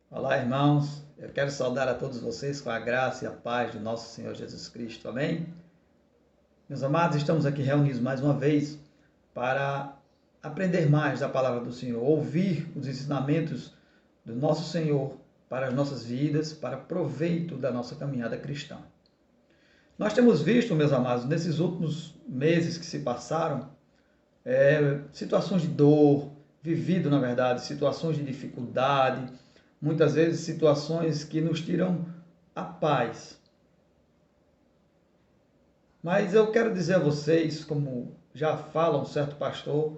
Olá, irmãos. Eu quero saudar a todos vocês com a graça e a paz de nosso Senhor Jesus Cristo. Amém? Meus amados, estamos aqui reunidos mais uma vez para aprender mais da palavra do Senhor, ouvir os ensinamentos do nosso Senhor para as nossas vidas, para proveito da nossa caminhada cristã. Nós temos visto, meus amados, nesses últimos meses que se passaram, situações de dor, vivido, na verdade, situações de dificuldade, muitas vezes situações que nos tiram a paz. Mas eu quero dizer a vocês, como já fala um certo pastor,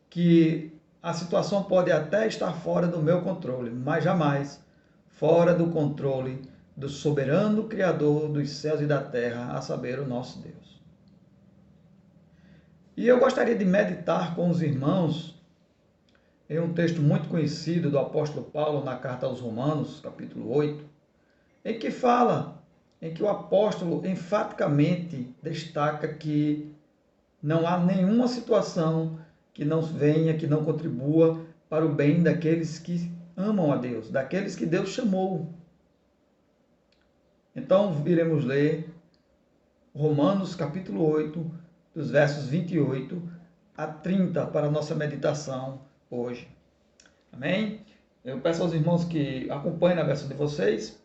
que a situação pode até estar fora do meu controle, mas jamais fora do controle do soberano Criador dos céus e da terra, a saber, o nosso Deus. E eu gostaria de meditar com os irmãos em um texto muito conhecido do apóstolo Paulo na carta aos Romanos, capítulo 8, em que o apóstolo enfaticamente destaca que não há nenhuma situação que não venha, que não contribua para o bem daqueles que amam a Deus, daqueles que Deus chamou. Então, iremos ler Romanos, capítulo 8, dos versos 28 a 30 para a nossa meditação hoje. Amém? Eu peço aos irmãos que acompanhem na versão de vocês.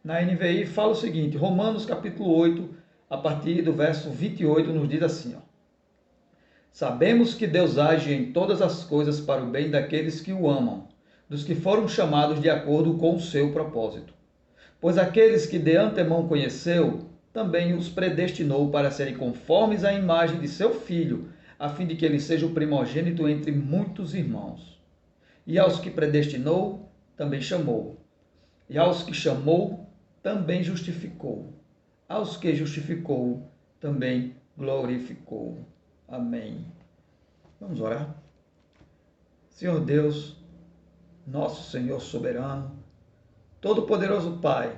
Na NVI fala o seguinte, Romanos capítulo 8, a partir do verso 28, nos diz assim, ó. Sabemos que Deus age em todas as coisas para o bem daqueles que o amam, dos que foram chamados de acordo com o seu propósito. Pois aqueles que de antemão conheceu, também os predestinou para serem conformes à imagem de seu Filho, a fim de que ele seja o primogênito entre muitos irmãos. E aos que predestinou, também chamou. E aos que chamou, também justificou. Aos que justificou, também glorificou. Amém. Vamos orar? Senhor Deus, nosso Senhor soberano, Todo-Poderoso Pai,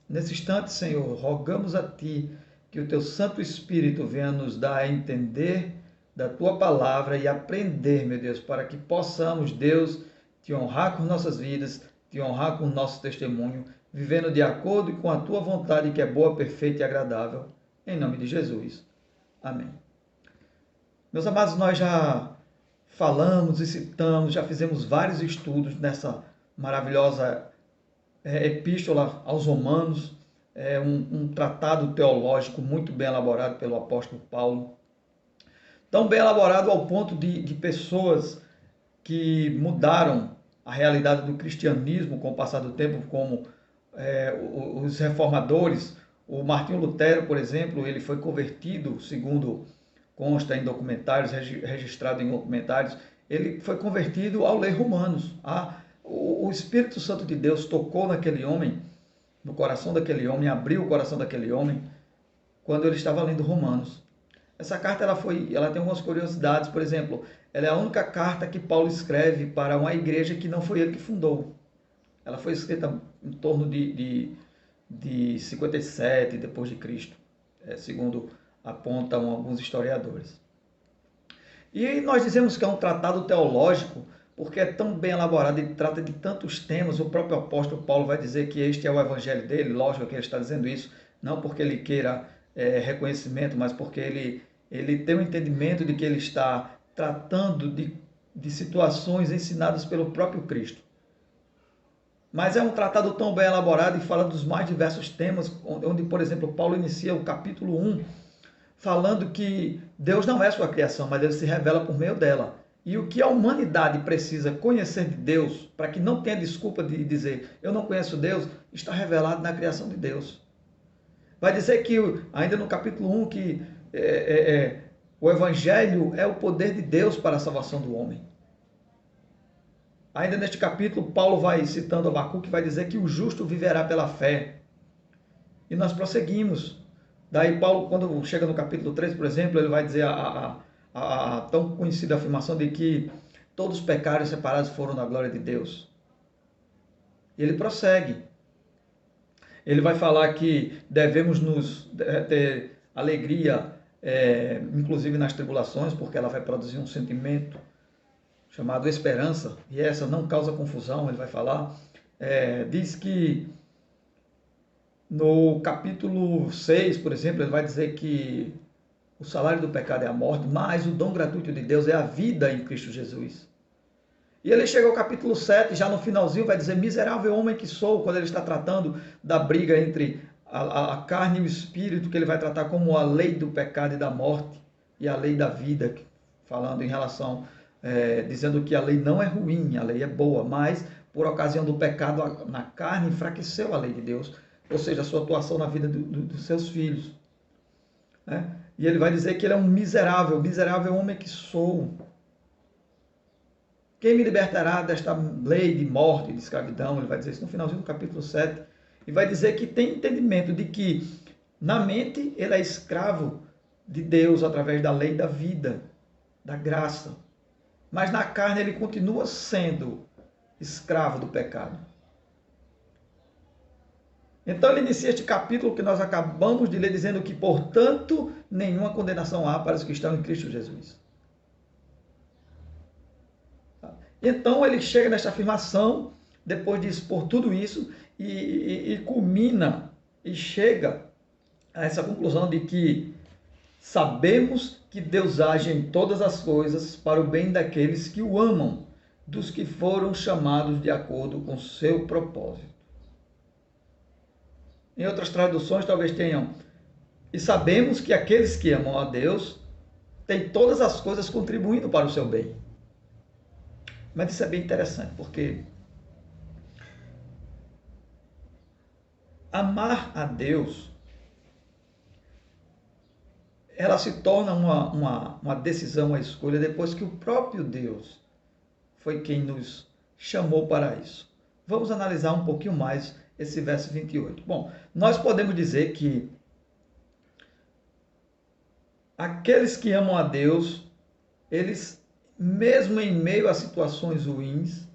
nesse instante, Senhor, rogamos a Ti que o Teu Santo Espírito venha nos dar a entender da Tua palavra e aprender, meu Deus, para que possamos, Deus, Te honrar com nossas vidas, Te honrar com o nosso testemunho, vivendo de acordo com a Tua vontade, que é boa, perfeita e agradável. Em nome de Jesus. Amém. Meus amados, nós já falamos e citamos, já fizemos vários estudos nessa maravilhosa epístola aos Romanos, um tratado teológico muito bem elaborado pelo apóstolo Paulo. Tão bem elaborado ao ponto de pessoas que mudaram a realidade do cristianismo com o passar do tempo, como os reformadores. O Martinho Lutero, por exemplo, ele foi convertido, segundo consta em documentários, registrado em documentários, ele foi convertido ao ler Romanos. O Espírito Santo de Deus tocou naquele homem, no coração daquele homem, abriu o coração daquele homem, quando ele estava lendo Romanos. Essa carta ela tem algumas curiosidades, por exemplo, ela é a única carta que Paulo escreve para uma igreja que não foi ele que fundou. Ela foi escrita em torno de 57 depois de Cristo, segundo apontam alguns historiadores. E nós dizemos que é um tratado teológico porque é tão bem elaborado e trata de tantos temas. O próprio apóstolo Paulo vai dizer que este é o evangelho dele, lógico que ele está dizendo isso, não porque ele queira reconhecimento, mas porque ele tem o entendimento de que ele está tratando de situações ensinadas pelo próprio Cristo. Mas é um tratado tão bem elaborado e fala dos mais diversos temas, onde, por exemplo, Paulo inicia o capítulo 1 falando que Deus não é sua criação, mas ele se revela por meio dela. E o que a humanidade precisa conhecer de Deus, para que não tenha desculpa de dizer eu não conheço Deus, está revelado na criação de Deus. Vai dizer que, ainda no capítulo 1, que o Evangelho é o poder de Deus para a salvação do homem. Ainda neste capítulo, Paulo vai citando Abacuque, vai dizer que o justo viverá pela fé. E nós prosseguimos. Daí Paulo, quando chega no capítulo 3, por exemplo, ele vai dizer a tão conhecida afirmação de que todos os pecados separados foram da glória de Deus. E ele prossegue. Ele vai falar que devemos ter alegria, inclusive nas tribulações, porque ela vai produzir um sentimento chamado esperança, e essa não causa confusão, ele vai falar. Diz que no capítulo 6, por exemplo, ele vai dizer que o salário do pecado é a morte, mas o dom gratuito de Deus é a vida em Cristo Jesus. E ele chega ao capítulo 7, já no finalzinho vai dizer, miserável homem que sou, quando ele está tratando da briga entre a carne e o espírito, que ele vai tratar como a lei do pecado e da morte, e a lei da vida, falando em relação, dizendo que a lei não é ruim, a lei é boa, mas por ocasião do pecado na carne, enfraqueceu a lei de Deus, ou seja, a sua atuação na vida dos seus filhos. Né? E ele vai dizer que ele é um miserável homem que sou. Quem me libertará desta lei de morte, de escravidão? Ele vai dizer isso no finalzinho do capítulo 7. E vai dizer que tem entendimento de que na mente ele é escravo de Deus através da lei da vida, da graça. Mas na carne ele continua sendo escravo do pecado. Então ele inicia este capítulo que nós acabamos de ler dizendo que, portanto, nenhuma condenação há para os que estão em Cristo Jesus. Então ele chega nesta afirmação, depois de expor tudo isso, e culmina e chega a essa conclusão de que sabemos que Deus age em todas as coisas para o bem daqueles que o amam, dos que foram chamados de acordo com seu propósito. Em outras traduções talvez tenham, e sabemos que aqueles que amam a Deus têm todas as coisas contribuindo para o seu bem. Mas isso é bem interessante, porque amar a Deus, ela se torna uma decisão, uma escolha, depois que o próprio Deus foi quem nos chamou para isso. Vamos analisar um pouquinho mais esse verso 28. Bom, nós podemos dizer que aqueles que amam a Deus, eles, mesmo em meio a situações ruins,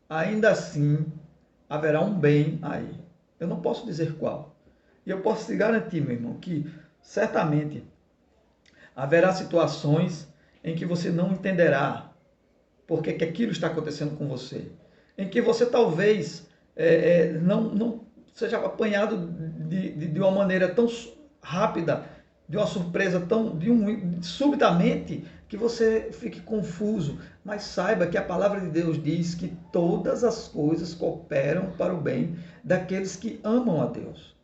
ainda assim haverá um bem aí. Eu não posso dizer qual. E eu posso te garantir, meu irmão, que certamente haverá situações em que você não entenderá por que aquilo está acontecendo com você. Em que você talvez não seja apanhado de uma maneira tão rápida, de uma surpresa subitamente, que você fique confuso. Mas saiba que a palavra de Deus diz que todas as coisas cooperam para o bem daqueles que amam a Deus.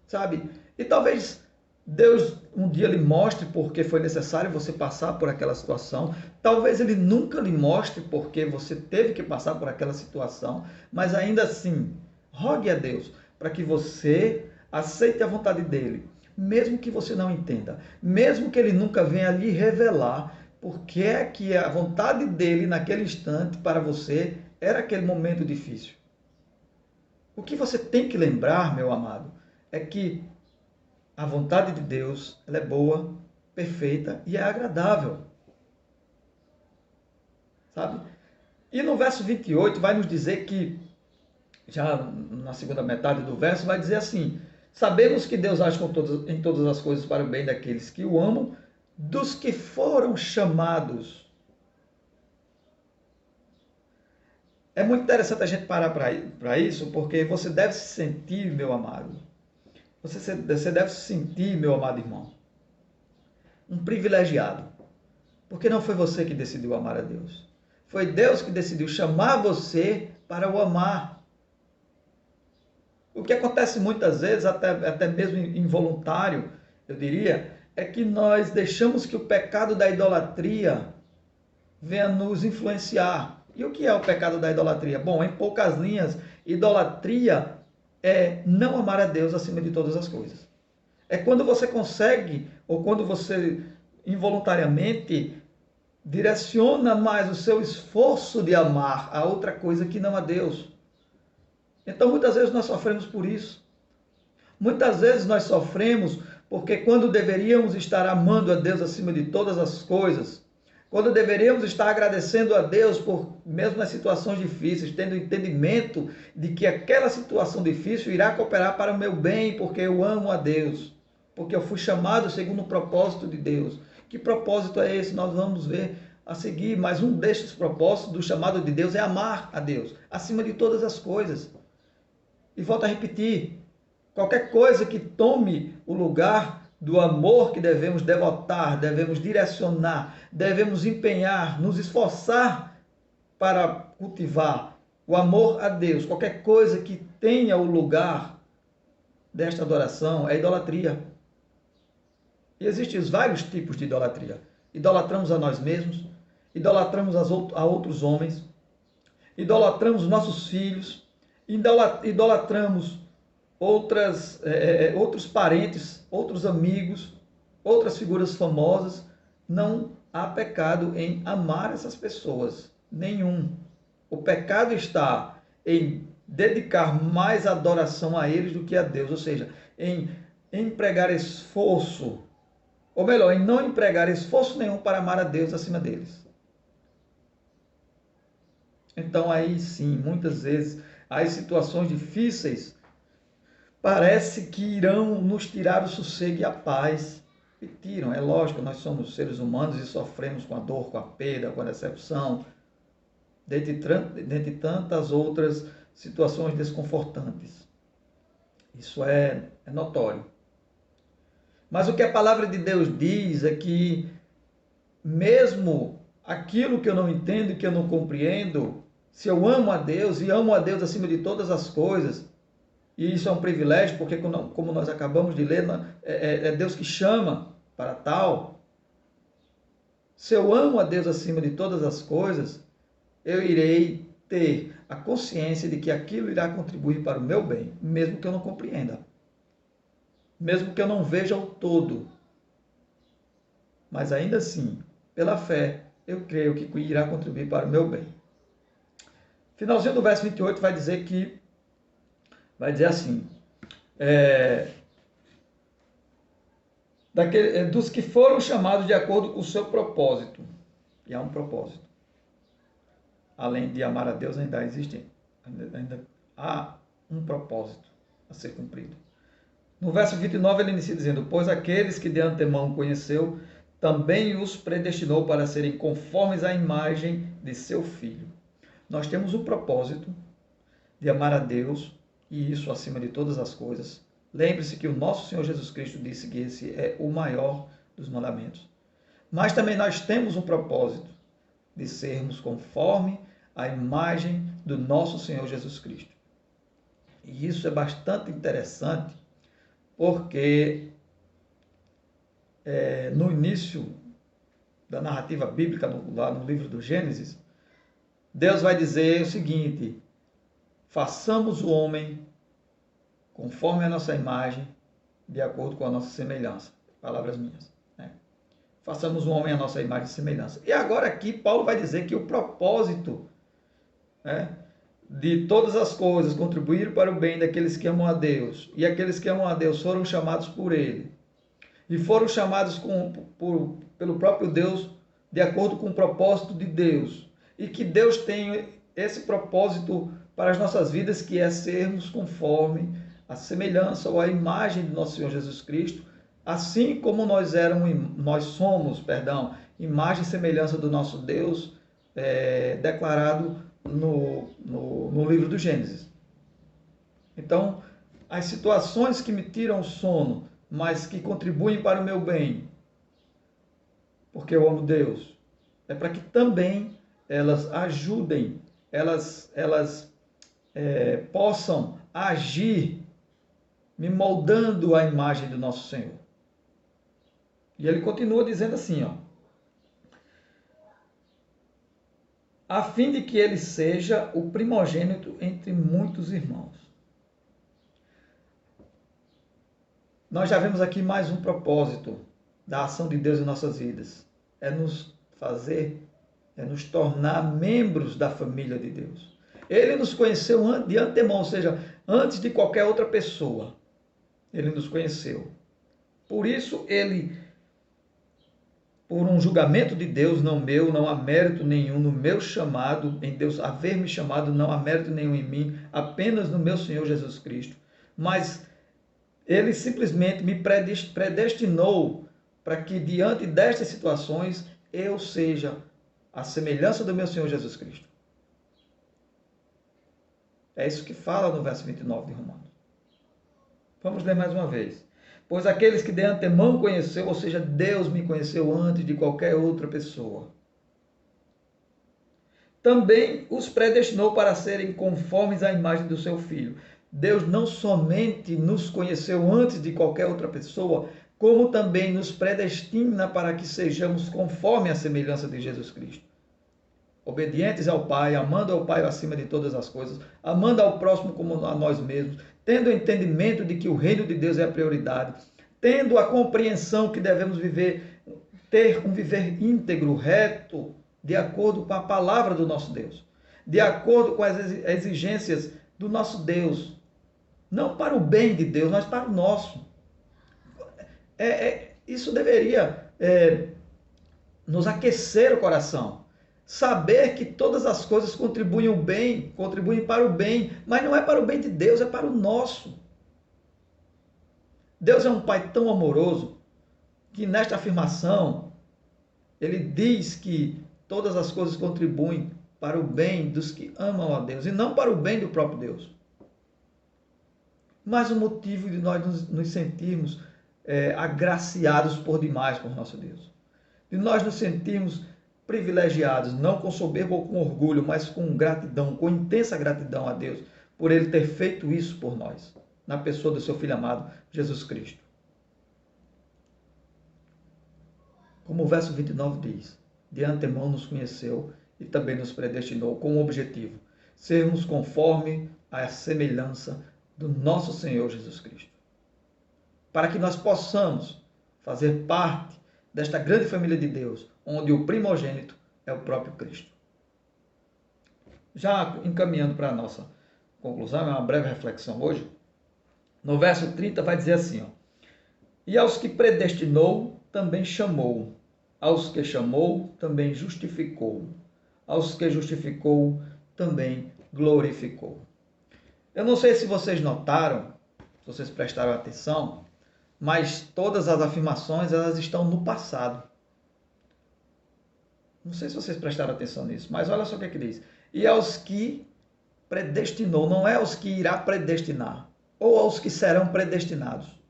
Sabe? E talvez Deus um dia lhe mostre porque foi necessário você passar por aquela situação. Talvez Ele nunca lhe mostre porque você teve que passar por aquela situação. Mas ainda assim, rogue a Deus para que você aceite a vontade dEle. Mesmo que você não entenda. Mesmo que Ele nunca venha lhe revelar porque é que a vontade dEle naquele instante para você era aquele momento difícil. O que você tem que lembrar, meu amado, é que a vontade de Deus, ela é boa, perfeita e é agradável. Sabe? E no verso 28 vai nos dizer que, já na segunda metade do verso, vai dizer assim: sabemos que Deus age em todas as coisas para o bem daqueles que o amam, dos que foram chamados. É muito interessante a gente parar para isso, porque você deve se sentir, meu amado, você deve se sentir, meu amado irmão, um privilegiado. Porque não foi você que decidiu amar a Deus. Foi Deus que decidiu chamar você para o amar. O que acontece muitas vezes, até mesmo involuntário, eu diria, é que nós deixamos que o pecado da idolatria venha nos influenciar. E o que é o pecado da idolatria? Bom, em poucas linhas, idolatria é não amar a Deus acima de todas as coisas. É quando você consegue, ou quando você involuntariamente direciona mais o seu esforço de amar a outra coisa que não a Deus. Então muitas vezes nós sofremos por isso. Muitas vezes nós sofremos porque quando deveríamos estar amando a Deus acima de todas as coisas, quando deveríamos estar agradecendo a Deus por, mesmo nas situações difíceis, tendo entendimento de que aquela situação difícil irá cooperar para o meu bem, porque eu amo a Deus, porque eu fui chamado segundo o propósito de Deus. Que propósito é esse? Nós vamos ver a seguir, mas um destes propósitos do chamado de Deus é amar a Deus, acima de todas as coisas. E volto a repetir, qualquer coisa que tome o lugar do amor que devemos devotar, devemos direcionar, devemos empenhar, nos esforçar para cultivar o amor a Deus, qualquer coisa que tenha o lugar desta adoração é idolatria. E existem vários tipos de idolatria. Idolatramos a nós mesmos, idolatramos a outros homens, idolatramos nossos filhos, idolatramos outros parentes, outros amigos, outras figuras famosas. Não há pecado em amar essas pessoas, nenhum. O pecado está em dedicar mais adoração a eles do que a Deus, ou seja, em empregar esforço, ou melhor, em não empregar esforço nenhum para amar a Deus acima deles. Então aí sim, muitas vezes, as situações difíceis parece que irão nos tirar o sossego e a paz. E tiram, é lógico, nós somos seres humanos e sofremos com a dor, com a perda, com a decepção, dentre tantas outras situações desconfortantes. Isso é notório. Mas o que a palavra de Deus diz é que mesmo aquilo que eu não entendo e que eu não compreendo, se eu amo a Deus e amo a Deus acima de todas as coisas, e isso é um privilégio, porque como nós acabamos de ler, é Deus que chama para tal. Se eu amo a Deus acima de todas as coisas, eu irei ter a consciência de que aquilo irá contribuir para o meu bem, mesmo que eu não compreenda, mesmo que eu não veja o todo. Mas ainda assim, pela fé, eu creio que irá contribuir para o meu bem. Finalzinho do verso 28 vai dizer assim, dos que foram chamados de acordo com o seu propósito. E há um propósito. Além de amar a Deus, ainda há um propósito a ser cumprido. No verso 29 ele inicia dizendo: pois aqueles que de antemão conheceu, também os predestinou para serem conformes à imagem de seu Filho. Nós temos o propósito de amar a Deus, e isso acima de todas as coisas. Lembre-se que o nosso Senhor Jesus Cristo disse que esse é o maior dos mandamentos. Mas também nós temos um propósito de sermos conforme a imagem do nosso Senhor Jesus Cristo. E isso é bastante interessante, porque no início da narrativa bíblica, lá no livro do Gênesis, Deus vai dizer o seguinte: façamos o homem conforme a nossa imagem, de acordo com a nossa semelhança. Palavras minhas. Façamos o homem a nossa imagem e semelhança. E agora aqui Paulo vai dizer que o propósito de todas as coisas contribuir para o bem daqueles que amam a Deus. E aqueles que amam a Deus foram chamados por Ele. E foram chamados pelo próprio Deus, de acordo com o propósito de Deus. E que Deus tem esse propósito para as nossas vidas, que é sermos conforme a semelhança ou a imagem de nosso Senhor Jesus Cristo, assim como nós somos, imagem e semelhança do nosso Deus, declarado no livro do Gênesis. Então, as situações que me tiram o sono, mas que contribuem para o meu bem, porque eu amo Deus, é para que também elas ajudem, elas possam agir me moldando à imagem do nosso Senhor. E ele continua dizendo assim, a fim de que ele seja o primogênito entre muitos irmãos. Nós já vemos aqui mais um propósito da ação de Deus em nossas vidas. É nos tornar membros da família de Deus. Ele nos conheceu de antemão, ou seja, antes de qualquer outra pessoa. Ele nos conheceu. Por isso, por um julgamento de Deus, não meu, não há mérito nenhum no meu chamado, em Deus haver me chamado, não há mérito nenhum em mim, apenas no meu Senhor Jesus Cristo. Mas Ele simplesmente me predestinou para que, diante destas situações, eu seja à semelhança do meu Senhor Jesus Cristo. É isso que fala no verso 29 de Romanos. Vamos ler mais uma vez. Pois aqueles que de antemão conheceu, ou seja, Deus me conheceu antes de qualquer outra pessoa, também os predestinou para serem conformes à imagem do seu Filho. Deus não somente nos conheceu antes de qualquer outra pessoa, como também nos predestina para que sejamos conforme à semelhança de Jesus Cristo. Obedientes ao Pai, amando ao Pai acima de todas as coisas, amando ao próximo como a nós mesmos, tendo o entendimento de que o reino de Deus é a prioridade, tendo a compreensão que devemos ter um viver íntegro, reto, de acordo com a palavra do nosso Deus, de acordo com as exigências do nosso Deus, não para o bem de Deus, mas para o nosso. Isso deveria nos aquecer o coração. Saber que todas as coisas contribuem para o bem, mas não é para o bem de Deus, é para o nosso. Deus é um Pai tão amoroso que nesta afirmação ele diz que todas as coisas contribuem para o bem dos que amam a Deus e não para o bem do próprio Deus. Mas o motivo de nós nos sentirmos agraciados por demais por nosso Deus, de nós nos sentirmos privilegiados, não com soberba ou com orgulho, mas com gratidão, com intensa gratidão a Deus, por Ele ter feito isso por nós, na pessoa do seu Filho amado, Jesus Cristo. Como o verso 29 diz, de antemão nos conheceu e também nos predestinou com o objetivo, sermos conforme à semelhança do nosso Senhor Jesus Cristo. Para que nós possamos fazer parte desta grande família de Deus, onde o primogênito é o próprio Cristo. Já encaminhando para a nossa conclusão, é uma breve reflexão hoje, no verso 30 vai dizer assim, e aos que predestinou, também chamou, aos que chamou, também justificou, aos que justificou, também glorificou. Eu não sei se vocês notaram, se vocês prestaram atenção, mas todas as afirmações elas estão no passado. Não sei se vocês prestaram atenção nisso, mas olha só o que é que diz. E aos que predestinou, não é aos que irá predestinar, ou aos que serão predestinados.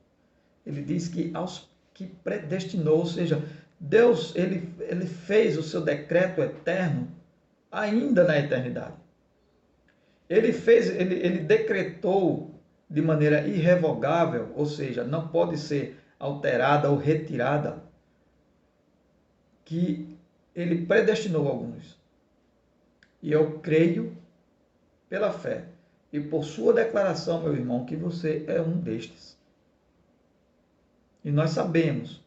Ele diz que aos que predestinou, ou seja, Deus ele fez o seu decreto eterno ainda na eternidade. Ele decretou de maneira irrevogável, ou seja, não pode ser alterada ou retirada, que ele predestinou alguns. E eu creio, pela fé, e por sua declaração, meu irmão, que você é um destes. E nós sabemos,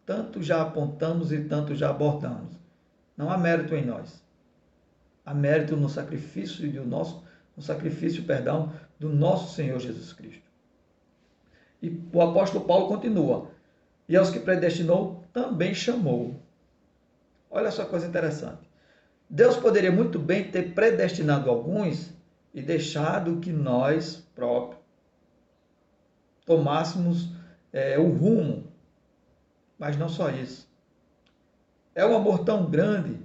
tanto já apontamos e tanto já abordamos. Não há mérito em nós. Há mérito no sacrifício do nosso Senhor Jesus Cristo. E o apóstolo Paulo continua. E aos que predestinou, também chamou. Olha só que coisa interessante. Deus poderia muito bem ter predestinado alguns e deixado que nós próprios tomássemos o rumo. Mas não só isso. É um amor tão grande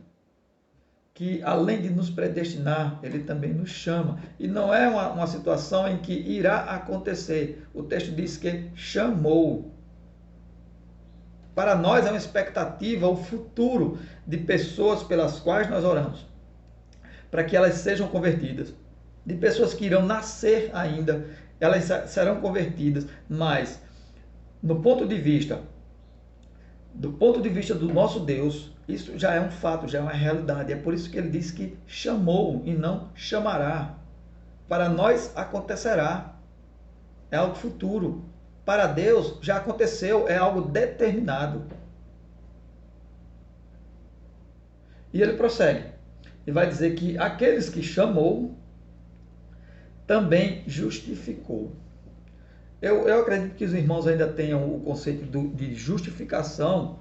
que, além de nos predestinar, ele também nos chama. E não é uma situação em que irá acontecer. O texto diz que chamou. Para nós é uma expectativa, o futuro de pessoas pelas quais nós oramos, para que elas sejam convertidas. De pessoas que irão nascer ainda, elas serão convertidas, mas do ponto de vista do nosso Deus, isso já é um fato, já é uma realidade. É por isso que ele diz que chamou e não chamará. Para nós acontecerá. É algo futuro. Para Deus já aconteceu, é algo determinado. E ele prossegue. E vai dizer que aqueles que chamou, também justificou. Eu acredito que os irmãos ainda tenham o conceito de justificação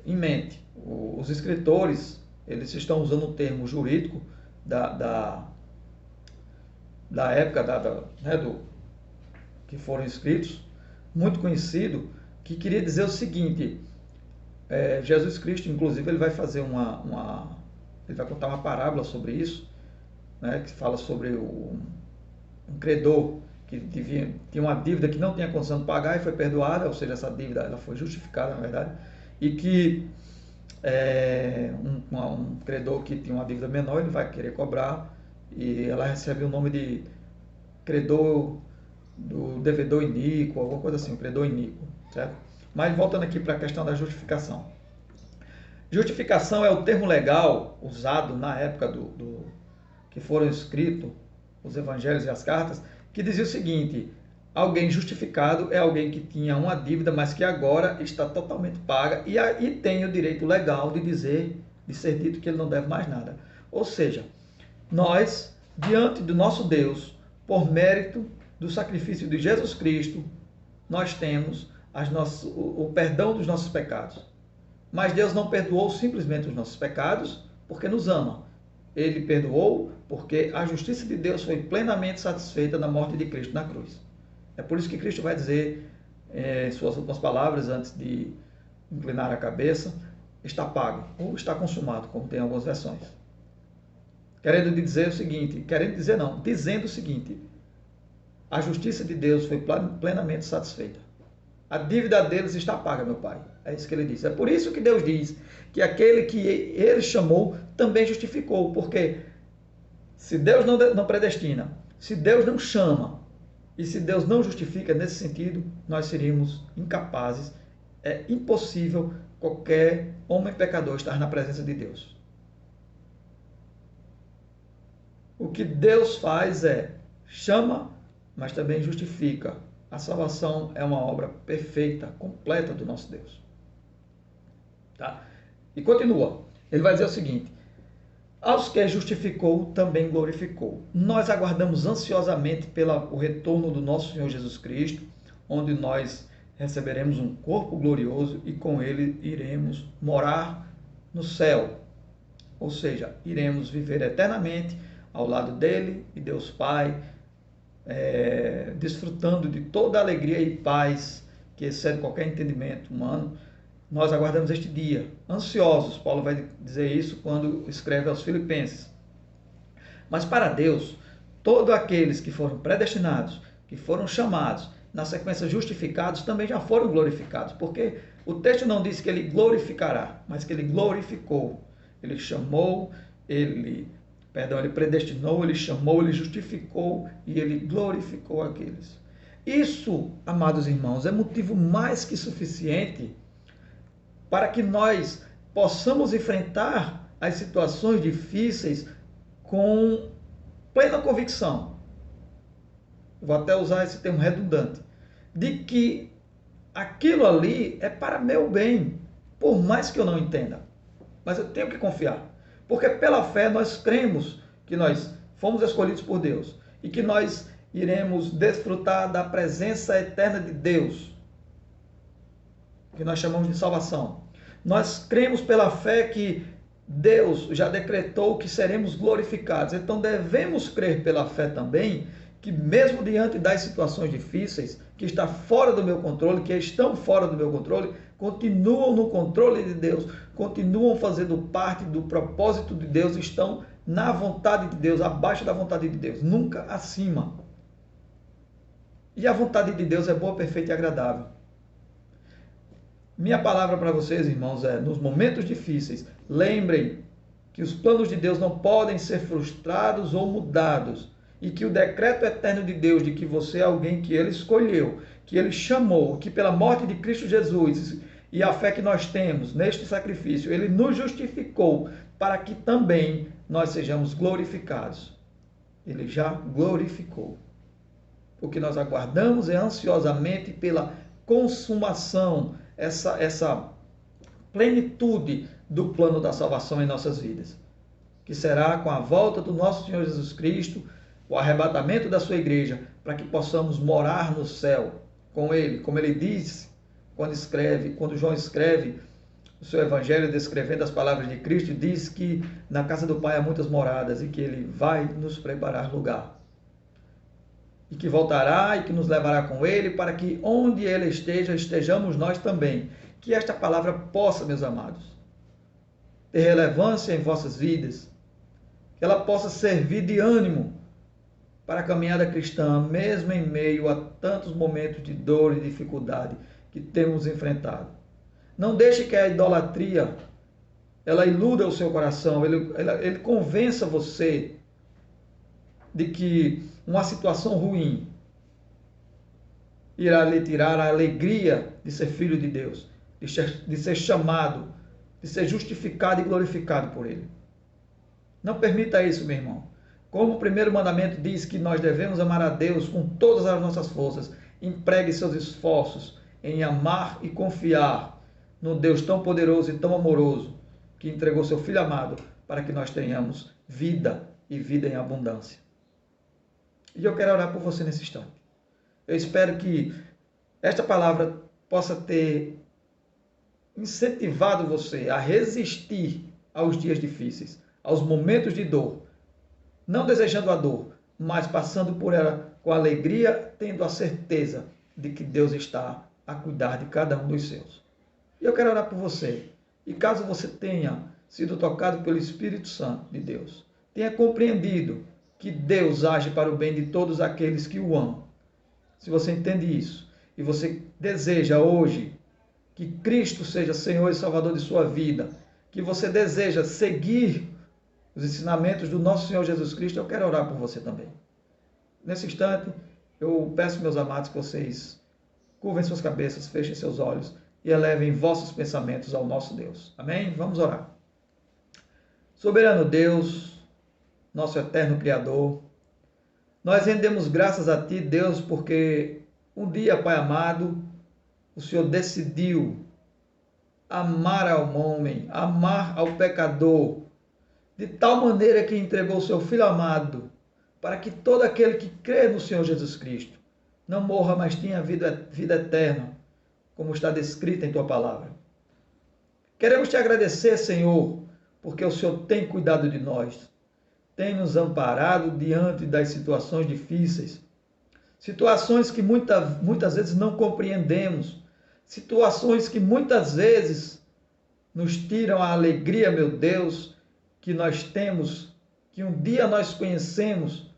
em mente. Os escritores, eles estão usando um termo jurídico da época que foram escritos, muito conhecido, que queria dizer o seguinte: Jesus Cristo, inclusive, ele vai fazer ele vai contar uma parábola sobre isso, né, que fala sobre um credor que tinha uma dívida que não tinha condição de pagar e foi perdoada, ou seja, essa dívida ela foi justificada, na verdade, e que um credor que tinha uma dívida menor, ele vai querer cobrar, e ela recebe o nome de credor do devedor iníquo, alguma coisa assim, credor iníquo, certo? Mas voltando aqui para a questão da justificação. Justificação é o termo legal usado na época que foram escritos os evangelhos e as cartas, que dizia o seguinte: alguém justificado é alguém que tinha uma dívida, mas que agora está totalmente paga e aí tem o direito legal de ser dito que ele não deve mais nada. Ou seja, nós, diante do nosso Deus, por mérito do sacrifício de Jesus Cristo, nós temos o perdão dos nossos pecados. Mas Deus não perdoou simplesmente os nossos pecados porque nos ama. Ele perdoou porque a justiça de Deus foi plenamente satisfeita na morte de Cristo na cruz. É por isso que Cristo vai dizer, em suas últimas palavras, antes de inclinar a cabeça, está pago, ou está consumado, como tem algumas versões. Dizendo o seguinte, a justiça de Deus foi plenamente satisfeita. A dívida deles está paga, meu Pai. É isso que ele diz. É por isso que Deus diz que aquele que ele chamou também justificou. Porque se Deus não predestina, se Deus não chama e se Deus não justifica, nesse sentido, nós seríamos incapazes. É impossível qualquer homem pecador estar na presença de Deus. O que Deus faz é chama, mas também justifica. A salvação é uma obra perfeita, completa do nosso Deus. Tá? E continua. Ele vai dizer o seguinte: aos que justificou, também glorificou. Nós aguardamos ansiosamente pelo retorno do nosso Senhor Jesus Cristo, onde nós receberemos um corpo glorioso e com ele iremos morar no céu. Ou seja, iremos viver eternamente ao lado dele e Deus Pai, desfrutando de toda a alegria e paz que excede qualquer entendimento humano. Nós aguardamos este dia, ansiosos. Paulo vai dizer isso quando escreve aos Filipenses. Mas para Deus, todos aqueles que foram predestinados, que foram chamados, na sequência justificados, também já foram glorificados, porque o texto não diz que ele glorificará, mas que ele glorificou. Ele chamou, ele predestinou, ele chamou, ele justificou e ele glorificou aqueles. Isso, amados irmãos, é motivo mais que suficiente para que nós possamos enfrentar as situações difíceis com plena convicção. Vou até usar esse termo redundante, de que aquilo ali é para meu bem, por mais que eu não entenda. Mas eu tenho que confiar. Porque pela fé nós cremos que nós fomos escolhidos por Deus e que nós iremos desfrutar da presença eterna de Deus, que nós chamamos de salvação. Nós cremos pela fé que Deus já decretou que seremos glorificados. Então devemos crer pela fé também que mesmo diante das situações difíceis, que está fora do meu controle, que estão fora do meu controle, continuam no controle de Deus, continuam fazendo parte do propósito de Deus, estão na vontade de Deus, abaixo da vontade de Deus, nunca acima. E a vontade de Deus é boa, perfeita e agradável. Minha palavra para vocês, irmãos, é: nos momentos difíceis, lembrem que os planos de Deus não podem ser frustrados ou mudados, e que o decreto eterno de Deus de que você é alguém que Ele escolheu, que Ele chamou, que pela morte de Cristo Jesus e a fé que nós temos neste sacrifício, Ele nos justificou para que também nós sejamos glorificados. Ele já glorificou. O que nós aguardamos é ansiosamente pela consumação, essa plenitude do plano da salvação em nossas vidas, que será com a volta do nosso Senhor Jesus Cristo, o arrebatamento da sua igreja, para que possamos morar no céu com Ele, como Ele diz quando João escreve o seu evangelho descrevendo as palavras de Cristo, diz que na casa do Pai há muitas moradas e que Ele vai nos preparar lugar. E que voltará e que nos levará com Ele para que onde Ele esteja, estejamos nós também. que esta palavra possa, meus amados, ter relevância em vossas vidas, que ela possa servir de ânimo para a caminhada cristã, mesmo em meio a tantos momentos de dor e dificuldade que temos enfrentado. Não deixe que a idolatria ela iluda o seu coração, ele convença você de que uma situação ruim irá lhe tirar a alegria de ser filho de Deus, de ser chamado, de ser justificado e glorificado por Ele. Não permita isso, meu irmão. Como o primeiro mandamento diz que nós devemos amar a Deus com todas as nossas forças, empregue seus esforços em amar e confiar no Deus tão poderoso e tão amoroso, que entregou seu Filho amado para que nós tenhamos vida e vida em abundância. E eu quero orar por você nesse instante. Eu espero que esta palavra possa ter incentivado você a resistir aos dias difíceis, aos momentos de dor, não desejando a dor, mas passando por ela com alegria, tendo a certeza de que Deus está a cuidar de cada um dos seus. E eu quero orar por você. E caso você tenha sido tocado pelo Espírito Santo de Deus, tenha compreendido que Deus age para o bem de todos aqueles que o amam. Se você entende isso e você deseja hoje que Cristo seja Senhor e Salvador de sua vida, que você deseja seguir os ensinamentos do nosso Senhor Jesus Cristo, eu quero orar por você também. Nesse instante, eu peço, meus amados, que vocês curvem suas cabeças, fechem seus olhos e elevem vossos pensamentos ao nosso Deus. Amém? Vamos orar. Soberano Deus, nosso eterno Criador, nós rendemos graças a Ti, Deus, porque um dia, Pai amado, o Senhor decidiu amar ao homem, amar ao pecador, de tal maneira que entregou o seu Filho amado, para que todo aquele que crê no Senhor Jesus Cristo não morra, mas tenha vida eterna, como está descrito em Tua palavra. Queremos Te agradecer, Senhor, porque o Senhor tem cuidado de nós, tem nos amparado diante das situações difíceis, situações que muitas vezes não compreendemos, situações que muitas vezes nos tiram a alegria, meu Deus, que nós temos, que um dia nós conhecemos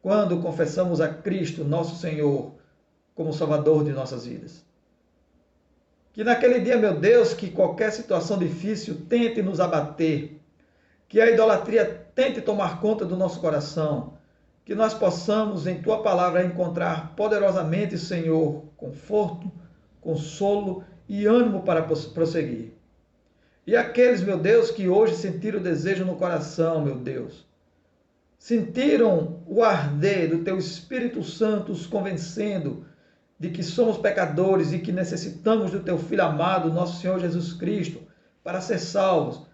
quando confessamos a Cristo, nosso Senhor, como Salvador de nossas vidas. Que naquele dia, meu Deus, que qualquer situação difícil tente nos abater, que a idolatria tente tomar conta do nosso coração, que nós possamos em Tua palavra encontrar poderosamente, Senhor, conforto, consolo e ânimo para prosseguir. E aqueles, meu Deus, que hoje sentiram o desejo no coração, meu Deus, sentiram o arder do Teu Espírito Santo os convencendo de que somos pecadores e que necessitamos do Teu Filho amado, nosso Senhor Jesus Cristo, para ser salvos.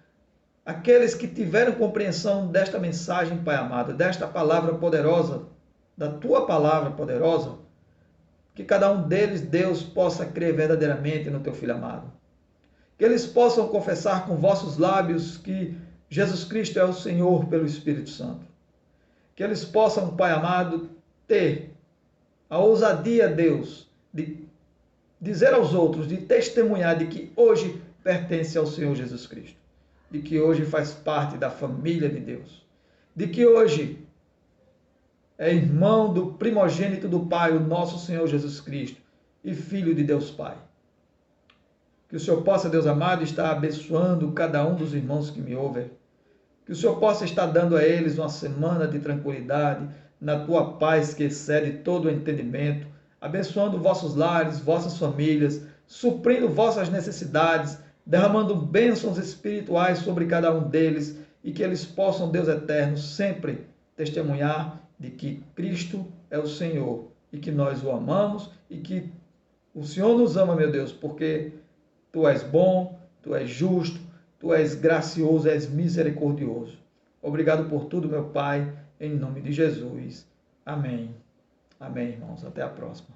Aqueles que tiveram compreensão desta mensagem, Pai amado, desta palavra poderosa, da Tua palavra poderosa, que cada um deles, Deus, possa crer verdadeiramente no Teu Filho amado. Que eles possam confessar com vossos lábios que Jesus Cristo é o Senhor pelo Espírito Santo. Que eles possam, Pai amado, ter a ousadia, Deus, de dizer aos outros, de testemunhar de que hoje pertence ao Senhor Jesus Cristo. De que hoje faz parte da família de Deus. De que hoje é irmão do primogênito do Pai, o nosso Senhor Jesus Cristo, e filho de Deus Pai. Que o Senhor possa, Deus amado, estar abençoando cada um dos irmãos que me ouvem. Que o Senhor possa estar dando a eles uma semana de tranquilidade, na Tua paz que excede todo o entendimento, abençoando vossos lares, vossas famílias, suprindo vossas necessidades, derramando bênçãos espirituais sobre cada um deles e que eles possam, Deus eterno, sempre testemunhar de que Cristo é o Senhor e que nós o amamos e que o Senhor nos ama, meu Deus, porque Tu és bom, Tu és justo, Tu és gracioso, és misericordioso. Obrigado por tudo, meu Pai, em nome de Jesus. Amém. Amém, irmãos. Até a próxima.